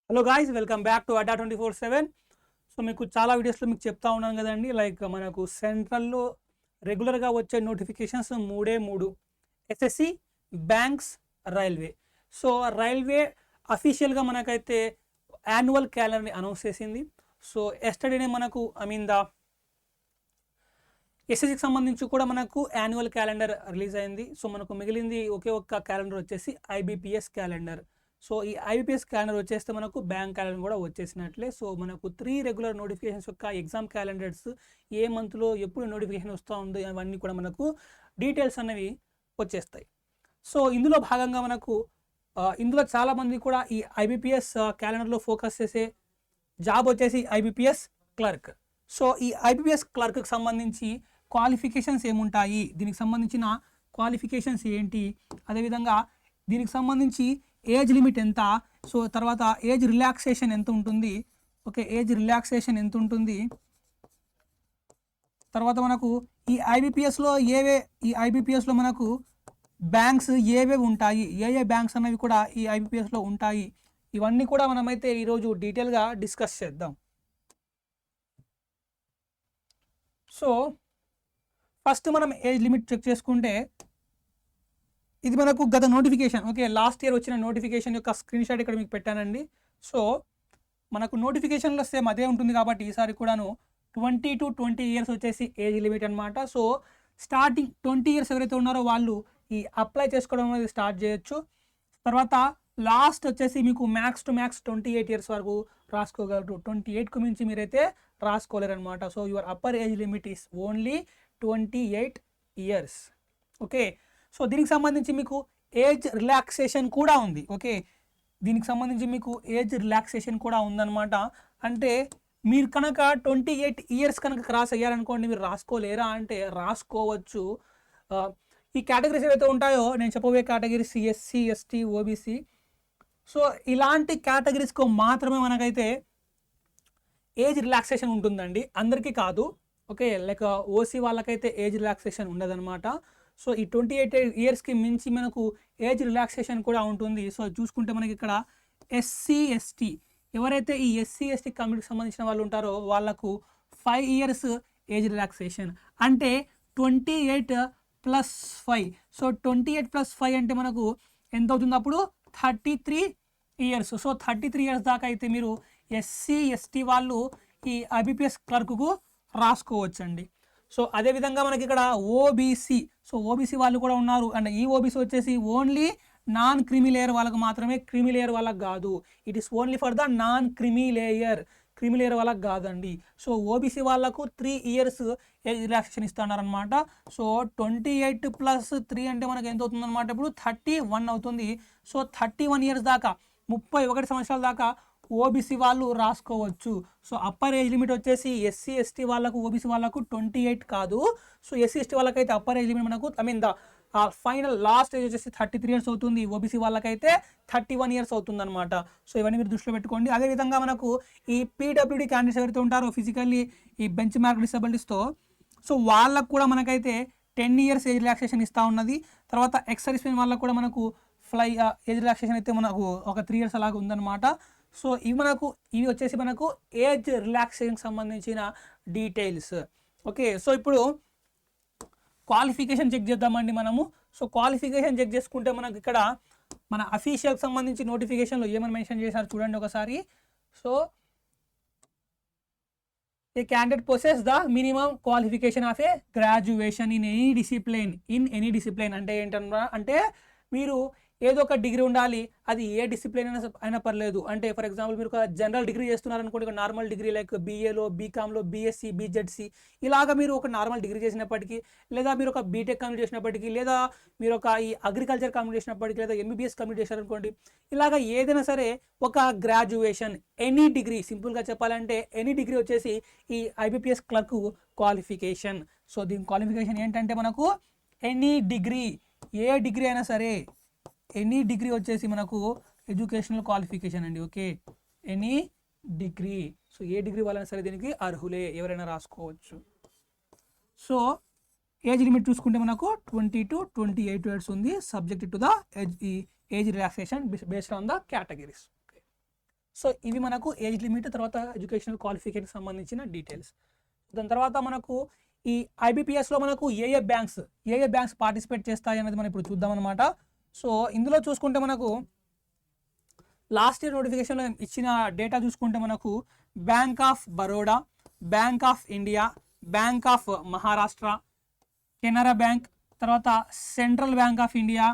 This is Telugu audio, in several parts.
Hello guys, welcome back to Adda 24/7. So మీకు చాలా వీడియోస్లో మీకు చెప్తా ఉన్నాను కదండి, లైక్ మనకు సెంట్రల్లో రెగ్యులర్గా వచ్చే నోటిఫికేషన్స్ మూడే మూడు: SSC, banks, railway. So railway అఫీషియల్గా మనకైతే యాన్యువల్ క్యాలెండర్ని అనౌన్స్ చేసింది. సో ఎస్టర్డేనే మనకు ఎస్ఎస్సికి సంబంధించి కూడా మనకు యాన్యువల్ క్యాలెండర్ రిలీజ్ అయింది. సో మనకు మిగిలింది ఒకే ఒక్క క్యాలెండర్ వచ్చేసి ఐబీపీఎస్ క్యాలెండర్. సో ఈ ఐబీపీఎస్ క్యాలెండర్ వచ్చేస్తే మనకు బ్యాంక్ క్యాలెండర్ కూడా వచ్చేసినట్లే. సో మనకు 3 రెగ్యులర్ నోటిఫికేషన్స్ యొక్క ఎగ్జామ్ క్యాలెండర్స్ ఏ మంత్లో ఎప్పుడు నోటిఫికేషన్ వస్తూ ఉందో అవన్నీ కూడా మనకు డీటెయిల్స్ అనేవి వచ్చేస్తాయి. సో ఇందులో భాగంగా మనకు ఇందులో చాలామంది కూడా ఈ ఐబీపీఎస్ క్యాలెండర్లో ఫోకస్ చేసే జాబ్ వచ్చేసి ఐబీపీఎస్ క్లర్క్. సో ఈ ఐబీపీఎస్ క్లర్క్కి సంబంధించి క్వాలిఫికేషన్స్ ఏముంటాయి, దీనికి సంబంధించిన క్వాలిఫికేషన్స్ ఏంటి, అదేవిధంగా దీనికి సంబంధించి ఏజ్ లిమిట్ ఎంత, సో తర్వాత ఏజ్ రిలాక్సేషన్ ఎంత ఉంటుంది, ఓకే, ఏజ్ రిలాక్సేషన్ ఎంత ఉంటుంది, తర్వాత మనకు ఈ ఐబీపీఎస్లో మనకు బ్యాంక్స్ ఏవే ఉంటాయి, ఏ బ్యాంక్స్ అనేవి కూడా ఈ ఐబీపీఎస్లో ఉంటాయి, ఇవన్నీ కూడా మనమైతే ఈరోజు డీటెయిల్గా డిస్కస్ చేద్దాం. సో ఫస్ట్ మనం ఏజ్ లిమిట్ చెక్ చేసుకుంటే ఇది మనకు గత నోటిఫికేషన్, ఓకే, లాస్ట్ ఇయర్ వచ్చిన నోటిఫికేషన్ యొక్క స్క్రీన్ షాట్ ఇక్కడ మీకు పెట్టానండి. సో మనకు నోటిఫికేషన్లో సేమ్ అదే ఉంటుంది కాబట్టి ఈసారి కూడాను 20 to 20 years వచ్చేసి ఏజ్ లిమిట్ అనమాట. సో స్టార్టింగ్ 20 years ఎవరైతే ఉన్నారో వాళ్ళు ఈ అప్లై చేసుకోవడం అనేది స్టార్ట్ చేయొచ్చు. తర్వాత లాస్ట్ వచ్చేసి మీకు మ్యాక్స్ టు మ్యాక్స్ 28 years వరకు రాసుకోగలరు. 28కు మించి మీరైతే రాసుకోలేరు అనమాట. So your upper age limit is only 28 years. Okay, so దీనికి సంబంధించి మీకు ఏజ్ రిలాక్సేషన్ కూడా ఉంది. ఓకే, దీనికి సంబంధించి మీకు ఏజ్ రిలాక్సేషన్ కూడా ఉందన్నమాట. అంటే మీరు కనుక 28 years కనుక క్రాస్ అయ్యారనుకోండి, మీరు రాసుకోలేరా అంటే రాసుకోవచ్చు. ఈ కేటగిరీస్ ఏవైతే ఉంటాయో నేను చెప్పబోయే categories SC, ST, OBC. So ఇలాంటి కేటగిరీస్కు మాత్రమే మనకైతే ఏజ్ రిలాక్సేషన్ ఉంటుందండి, అందరికీ కాదు. ఓకే, లైక్ ఓసీ వాళ్ళకైతే ఏజ్ రిలాక్సేషన్ ఉండదన్నమాట. సో ఈ 28 yearsకి మించి మనకు ఏజ్ రిలాక్సేషన్ కూడా ఉంటుంది. సో చూసుకుంటే మనకి ఇక్కడ ఎస్సీ, ఎస్టీ, ఎవరైతే ఈ ఎస్సీ, ఎస్టీ కమ్యూనిటీకి సంబంధించిన వాళ్ళు ఉంటారో వాళ్ళకు 5 years ఏజ్ రిలాక్సేషన్. అంటే 28 + 5. సో 28 + 5 అంటే మనకు ఎంత అవుతుంది అప్పుడు 33 years. సో 33 years దాకా అయితే మీరు ఎస్సీ, ఎస్టీ వాళ్ళు ఈ ఐబీపీఎస్ క్లర్క్కు రాసుకోవచ్చండి. సో అదేవిధంగా మనకి ఇక్కడ ఓబీసీ, సో ఓబీసీ వాళ్ళు కూడా ఉన్నారు. అండ్ ఈ ఓబీసీ వచ్చేసి ఓన్లీ నాన్ క్రిమి లేయర్ వాళ్ళకు మాత్రమే, క్రిమి లేయర్ వాళ్ళకి కాదు. It is only for the non క్రిమి లేయర్, క్రిమి లేయర్ వాళ్ళకి కాదండి. సో ఓబీసీ వాళ్ళకు 3 years ఏజ్ రిలాక్సేషన్ ఇస్తున్నారనమాట. సో 28 + 3 అంటే మనకు ఎంత అవుతుంది అనమాట, ఇప్పుడు 31 అవుతుంది. సో 31 years దాకా, 31 సంవత్సరాల దాకా ఓబీసీ వాళ్ళు రాసుకోవచ్చు. సో అప్పర్ ఏజ్ లిమిట్ వచ్చేసి ఎస్సీ, ఎస్టీ వాళ్ళకు, ఓబీసీ వాళ్ళకు 28 కాదు. సో ఎస్సీ, ఎస్టీ వాళ్ళకైతే అప్పర్ ఏజ్ లిమిట్ మనకు ద ఫైనల్ లాస్ట్ ఏజ్ వచ్చేసి 33 years అవుతుంది. ఓబీసీ వాళ్ళకైతే 31 years అవుతుంది అనమాట. సో ఇవన్నీ మీరు దృష్టిలో పెట్టుకోండి. అదేవిధంగా మనకు ఈ పీడబ్ల్యూడీ క్యాండిడేట్స్ ఎవరైతే ఉంటారో ఫిజికల్లీ ఈ బెంచ్ మార్క్ డిసబిలిటీస్తో, సో వాళ్ళకు కూడా మనకైతే 10 years ఏజ్ రిలాక్సేషన్ ఇస్తూ ఉన్నది. తర్వాత ఎక్స్ సర్వీస్మెన్ వాళ్ళకు కూడా మనకు ఏజ్ రిలాక్సేషన్ అయితే మనకు ఒక 3 years అలాగా ఉందన్నమాట. సో ఇవి వచ్చేసి మనకు ఏజ్ రిలాక్సేషన్కి సంబంధించిన డీటెయిల్స్. ఓకే, సో ఇప్పుడు క్వాలిఫికేషన్ చెక్ చేద్దామండి మనము. సో క్వాలిఫికేషన్ చెక్ చేసుకుంటే మనకు ఇక్కడ మన అఫీషియల్కి సంబంధించి నోటిఫికేషన్లో ఏమని మెన్షన్ చేశారు చూడండి ఒకసారి. So A candidate possess the minimum qualification of A graduation in any discipline. అంటే ఏంటన్నా అంటే మీరు ఏదో ఒక డిగ్రీ ఉండాలి, అది ఏ డిసిప్లిన్ అయినా పర్లేదు. అంటే ఫర్ ఎగ్జాంపుల్ మీరు ఒక జనరల్ డిగ్రీ చేస్తున్నారనుకోండి, ఒక నార్మల్ డిగ్రీ లైక్ బీఏలో, బీకామ్లో, బీఎస్సీ, బీజెడ్సీ, ఇలాగా మీరు ఒక నార్మల్ డిగ్రీ చేసినప్పటికీ, లేదా మీరు ఒక బీటెక్ కంప్లీట్ చేసినప్పటికీ, లేదా మీరు ఒక ఈ అగ్రికల్చర్ కంప్లీట్ చేసినప్పటికీ, లేదా ఎంబీబీఎస్ కంప్లీట్ చేశారనుకోండి, ఇలాగా ఏదైనా సరే ఒక గ్రాడ్యుయేషన్, ఎనీ డిగ్రీ, సింపుల్గా చెప్పాలంటే ఎనీ డిగ్రీ వచ్చేసి ఈ ఐబీపీఎస్ క్లర్క్ క్వాలిఫికేషన్. సో దీని క్వాలిఫికేషన్ ఏంటంటే మనకు ఎనీ డిగ్రీ, ఏ డిగ్రీ అయినా సరే, ఎనీ డిగ్రీ వచ్చేసి మనకు ఎడ్యుకేషనల్ క్వాలిఫికేషన్ అండి. Okay, any degree. సో ఏ డిగ్రీ వాళ్ళైనా సరే దీనికి అర్హులే, ఎవరైనా రాసుకోవచ్చు. సో ఏజ్ లిమిట్ చూసుకుంటే మనకు 20 to 28 years ఉంది, subject to the age relaxation based on the categories. So ఇవి మనకు ఏజ్ లిమిట్, తర్వాత ఎడ్యుకేషనల్ క్వాలిఫికేషన్కి సంబంధించిన డీటెయిల్స్. దాని తర్వాత మనకు ఈ ఐబీపీఎస్లో మనకు ఏ బ్యాంక్స్ పార్టిసిపేట్ చేస్తాయి అనేది మనం ఇప్పుడు చూద్దాం అనమాట. సో ఇందులో చూసుకుంటే మనకు లాస్ట్ ఇయర్ నోటిఫికేషన్లో ఇచ్చిన డేటా చూసుకుంటే మనకు bank of Baroda, bank of India, bank of Maharashtra, Canara bank, తర్వాత central bank of India,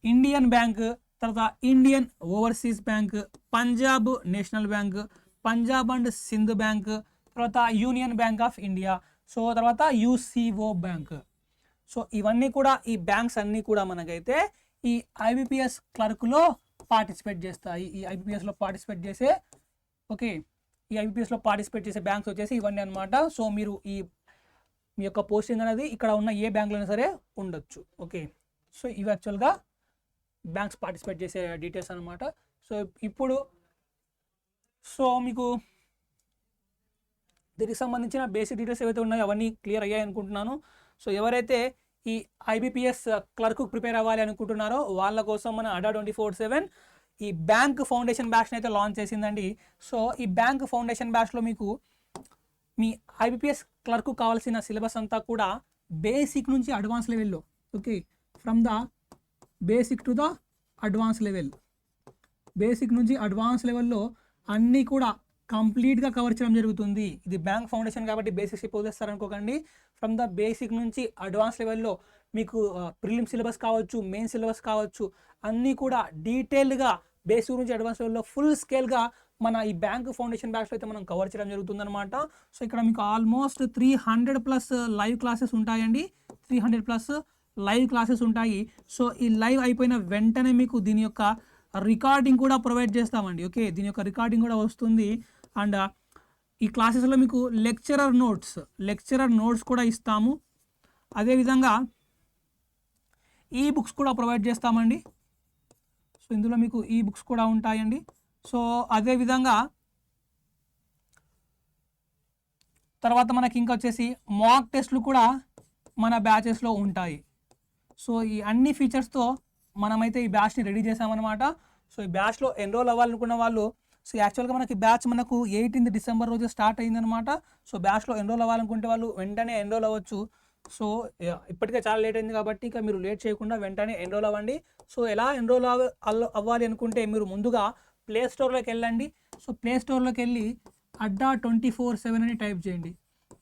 Indian bank, తర్వాత Indian overseas bank, Punjab national bank, Punjab and Sindh bank, తర్వాత union bank of India, so తర్వాత యూసీఓ బ్యాంక్. సో ఇవన్నీ కూడా ఈ బ్యాంక్స్ అన్నీ కూడా మనకైతే ఈ ఐబీపీఎస్ క్లర్క్లో పార్టిసిపేట్ చేస్తాయి. ఈ ఐబీపీఎస్లో పార్టిసిపేట్ చేసే బ్యాంక్స్ వచ్చేసి ఇవన్నీ అనమాట. సో మీరు మీ యొక్క పోస్టింగ్ అనేది ఇక్కడ ఉన్న ఏ బ్యాంకులో అయినా సరే ఉండొచ్చు. ఓకే, సో ఇవి యాక్చువల్గా బ్యాంక్స్ పార్టిసిపేట్ చేసే డీటెయిల్స్ అనమాట. సో ఇప్పుడు మీకు దీనికి సంబంధించిన బేసిక్ డీటెయిల్స్ ఏవైతే ఉన్నాయో అవన్నీ క్లియర్ అయ్యాయి అనుకుంటున్నాను. సో ఎవరైతే ఈ ఐబీపీఎస్ క్లర్క్ ప్రిపేర్ అవ్వాలి అనుకుంటున్నారో వాళ్ళ కోసం మన అడా 24/7 ఈ బ్యాంక్ ఫౌండేషన్ బ్యాచ్ని అయితే లాంచ్ చేసిందండి. సో ఈ బ్యాంక్ ఫౌండేషన్ బ్యాచ్లో మీకు మీ ఐబీపీఎస్ క్లర్క్ కావాల్సిన సిలబస్ అంతా కూడా బేసిక్ నుంచి అడ్వాన్స్ లెవెల్లో, okay, from the basic to the advance level, basic నుంచి అడ్వాన్స్ లెవెల్లో అన్నీ కూడా కంప్లీట్గా కవర్ చేయడం జరుగుతుంది. ఇది బ్యాంక్ ఫౌండేషన్ కాబట్టి బేసిక్స్ వదిలేస్తారు అనుకోకండి. ఫ్రమ్ ద బేసిక్ నుంచి అడ్వాన్స్ లెవెల్లో మీకు ప్రిలిమ్ సిలబస్ కావచ్చు, మెయిన్ సిలబస్ కావచ్చు, అన్నీ కూడా డీటెయిల్డ్గా బేసిక్ నుంచి అడ్వాన్స్ లెవెల్లో ఫుల్ స్కేల్గా మన ఈ బ్యాంక్ ఫౌండేషన్ బ్యాచ్లో అయితే మనం కవర్ చేయడం జరుగుతుందన్నమాట. సో ఇక్కడ మీకు ఆల్మోస్ట్ 300+ లైవ్ క్లాసెస్ ఉంటాయండి, 300+ లైవ్ క్లాసెస్ ఉంటాయి. సో ఈ లైవ్ అయిపోయిన వెంటనే మీకు దీని యొక్క రికార్డింగ్ కూడా ప్రొవైడ్ చేస్తామండి. ఓకే, దీని యొక్క రికార్డింగ్ కూడా వస్తుంది. అండ్ ఈ క్లాసెస్లో మీకు లెక్చరర్ నోట్స్ కూడా ఇస్తాము. అదేవిధంగా ఈ బుక్స్ కూడా ప్రొవైడ్ చేస్తామండి. సో ఇందులో మీకు ఈ బుక్స్ కూడా ఉంటాయండి. సో అదేవిధంగా తర్వాత మనకి ఇంకా వచ్చేసి మాక్ టెస్ట్లు కూడా మన బ్యాచెస్లో ఉంటాయి. సో ఈ అన్ని ఫీచర్స్తో మనమైతే ఈ బ్యాచ్ని రెడీ చేసామన్నమాట. సో ఈ బ్యాచ్లో ఎన్రోల్ అవ్వాలనుకున్న వాళ్ళు, సో యాక్చువల్గా మనకి బ్యాచ్ మనకు 18 డిసెంబర్ రోజు స్టార్ట్ అయిందనమాట. సో బ్యాచ్లో ఎన్రోల్ అవ్వాలనుకుంటే వాళ్ళు వెంటనే ఎన్రోల్ అవ్వచ్చు. సో ఇప్పటికే చాలా లేట్ అయింది కాబట్టి ఇక మీరు లేట్ చేయకుండా వెంటనే ఎన్రోల్ అవ్వండి. సో ఎలా ఎన్రోల్ అవ్వాలి అనుకుంటే మీరు ముందుగా ప్లే స్టోర్లోకి వెళ్ళండి. సో ప్లే స్టోర్లోకి వెళ్ళి అడ్డా 24/7 అని టైప్ చేయండి.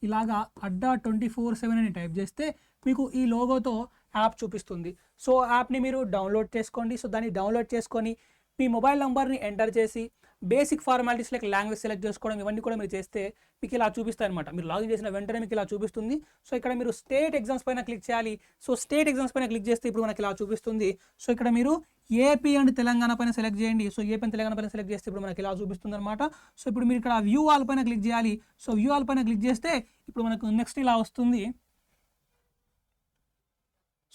ఇలాగా అడ్డా 24/7 అని టైప్ చేస్తే మీకు ఈ లోగోతో యాప్ చూపిస్తుంది. సో యాప్ని మీరు డౌన్లోడ్ చేసుకోండి. సో దాన్ని డౌన్లోడ్ చేసుకొని మీ మొబైల్ నెంబర్ని ఎంటర్ చేసి basic formalities like language select చేసుకోవడం ఇవన్నీ కూడా మీరు చేస్తే మీకు ఇలా చూపిస్తాయి అనమాట. మీరు లాగిన్ చేసిన వెంటనే మీకు ఇలా చూపిస్తుంది. సో ఇక్కడ మీరు స్టేట్ ఎగ్జామ్స్ పైన క్లిక్ చేయాలి. సో స్టేట్ ఎగ్జామ్స్ పైన క్లిక్ చేస్తే ఇప్పుడు మనకి ఇలా చూపిస్తుంది. సో ఇక్కడ మీరు ఏపీ అండ్ తెలంగాణ పైన సెలెక్ట్ చేయండి. సో ఏపీ అండ్ తెలంగాణ పైన సెలెక్ట్ చేస్తే ఇప్పుడు మనకి ఇలా చూపిస్తుంది అనమాట. సో ఇప్పుడు మీరు ఇక్కడ వ్యూ ఆల్ పైన క్లిక్ చేయాలి. సో వ్యూ ఆల్ పైన క్లిక్ చేస్తే ఇప్పుడు మనకు నెక్స్ట్ ఇలా వస్తుంది.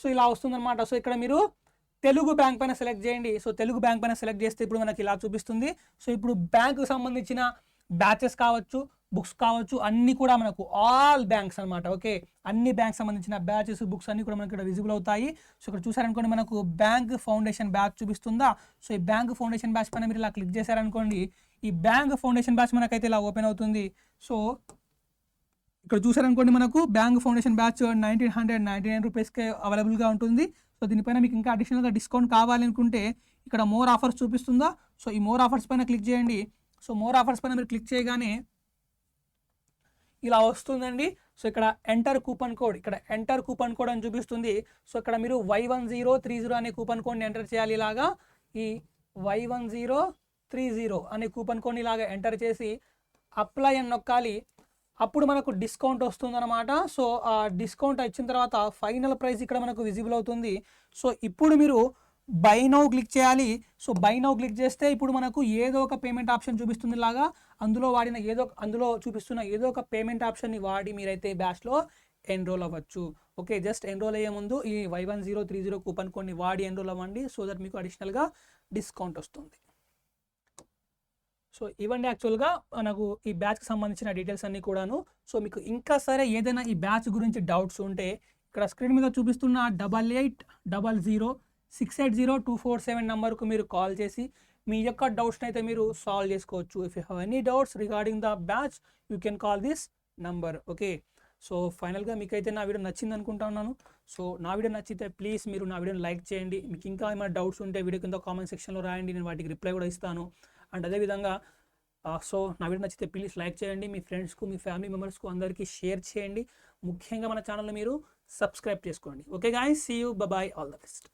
సో ఇలా వస్తుందన్నమాట. సో ఇక్కడ మీరు తెలుగు బ్యాంక్ పైన సెలెక్ట్ చేయండి. సో తెలుగు బ్యాంక్ పైన సెలెక్ట్ చేస్తే ఇప్పుడు మనకి ఇలా చూపిస్తుంది. సో ఇప్పుడు బ్యాంకుకు సంబంధించిన బ్యాచెస్ కావచ్చు, బుక్స్ కావచ్చు, అన్నీ కూడా మనకు ఆల్ బ్యాంక్స్ అనమాట. ఓకే, అన్ని బ్యాంక్ సంబంధించిన బ్యాచెస్, బుక్స్ అన్నీ కూడా మనకి ఇక్కడ విజిబుల్ అవుతాయి. సో ఇక్కడ చూసారనుకోండి మనకు బ్యాంక్ ఫౌండేషన్ బ్యాచ్ చూపిస్తుందా. సో ఈ బ్యాంక్ ఫౌండేషన్ బ్యాచ్ పైన మీరు ఇలా క్లిక్ చేశారనుకోండి, ఈ బ్యాంక్ ఫౌండేషన్ బ్యాచ్ మనకైతే ఇలా ఓపెన్ అవుతుంది. సో ఇక్కడ చూసారనుకోండి మనకు బ్యాంక్ ఫౌండేషన్ బ్యాచ్ 1999 రూపీస్కే అవైలబుల్గా ఉంటుంది. సో దీనిపైన మీకు ఇంకా అడిషనల్గా డిస్కౌంట్ కావాలనుకుంటే ఇక్కడ మోర్ ఆఫర్స్ చూపిస్తుందా. సో ఈ మోర్ ఆఫర్స్ పైన క్లిక్ చేయండి. సో మోర్ ఆఫర్స్ పైన మీరు క్లిక్ చేయగానే ఇలా వస్తుందండి. సో ఇక్కడ ఎంటర్ కూపన్ కోడ్ అని చూపిస్తుంది. సో ఇక్కడ మీరు Y1030 అనే కూపన్ కోడ్ని ఎంటర్ చేయాలి. ఇలాగా ఈ Y1030 అనే కూపన్ కోడ్ని ఇలాగా ఎంటర్ చేసి అప్లై అని నొక్కాలి. అప్పుడు మనకు డిస్కౌంట్ వస్తుందన్నమాట. సో ఆ డిస్కౌంట్ ఇచ్చిన తర్వాత ఫైనల్ ప్రైస్ ఇక్కడ మనకు విజిబుల్ అవుతుంది. సో ఇప్పుడు మీరు బై నౌ క్లిక్ చేయాలి. సో బై నౌ క్లిక్ చేస్తే ఇప్పుడు మనకు ఏదో ఒక పేమెంట్ ఆప్షన్ చూపిస్తుంది. లాగా అందులో చూపిస్తున్న ఏదో ఒక పేమెంట్ ఆప్షన్ని వాడి మీరైతే బ్యాచ్లో ఎన్రోల్ అవ్వచ్చు. ఓకే, జస్ట్ ఎన్రోల్ అయ్యే ముందు ఈ Y1030 కూపన్ కోడ్ని వాడి ఎన్రోల్ అవ్వండి. సో దట్ మీకు అడిషనల్గా డిస్కౌంట్ వస్తుంది. సో ఇవన్నీ యాక్చువల్గా మనకు ఈ బ్యాచ్కి సంబంధించిన డీటెయిల్స్ అన్నీ కూడాను. సో మీకు ఇంకా సరే ఏదైనా ఈ బ్యాచ్ గురించి డౌట్స్ ఉంటే ఇక్కడ స్క్రీన్ మీద చూపిస్తున్న 8800680247 నెంబర్కు మీరు కాల్ చేసి మీ యొక్క డౌట్స్ని అయితే మీరు సాల్వ్ చేసుకోవచ్చు. If you have any doubts regarding the batch you can call this number. Okay, so ఫైనల్గా మీకైతే నా వీడియో నచ్చింది అనుకుంటున్నాను. సో నా వీడియో నచ్చితే ప్లీజ్ మీరు నా వీడియోని లైక్ చేయండి. మీకు ఇంకా ఏమైనా డౌట్స్ ఉంటే వీడియో కింద కామెంట్ సెక్షన్లో రాయండి, నేను వాటికి రిప్లై కూడా ఇస్తాను. అండ్ అదేవిధంగా సో నా వీడియో నచ్చితే ప్లీజ్ లైక్ చేయండి, మీ ఫ్రెండ్స్కు మీ ఫ్యామిలీ మెంబర్స్కు అందరికీ షేర్ చేయండి. ముఖ్యంగా మన ఛానల్ని మీరు సబ్స్క్రైబ్ చేసుకోండి. Okay guys, see you, bye, all the best.